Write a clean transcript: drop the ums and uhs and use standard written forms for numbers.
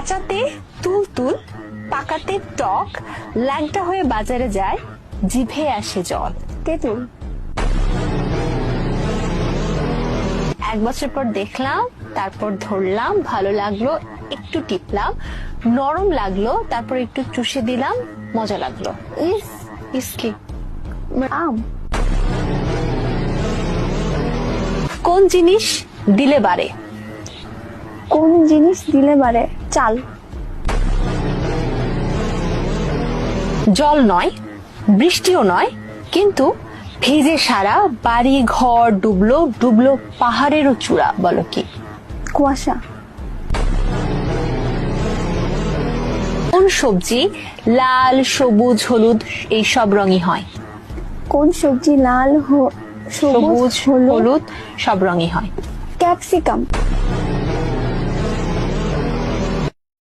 কাঁচাতে তুলতুল, পাকাতে টক, ল্যাংটা হয়ে বাজারে যায়, জিভে আসে জল। তেঁতুল। 1 বছর পর দেখলাম, তারপর ধরলাম, ভালো লাগলো, একটু টিপলাম, নরম লাগলো, তারপর একটু চুষে দিলাম, মজা লাগলো। ইস কি? আম। কোন জিনিস দিলে বাড়ে? কোন জিনিস দিলে বাড়ে? চাল। জল নয়, বৃষ্টিও নয়, কিন্তু ভিজে সারা বাড়ি ঘর ডুবলো, ডুবলো পাহাড়েরও চূড়া। বলো কি? কুয়াশা। কোন সবজি লাল, সবুজ, হলুদ এই সব রঙই হয়? কোন সবজি লাল, সবুজ, সবুজ, হলুদ? হলুদ সব রঙই হয়। ক্যাপসিকাম।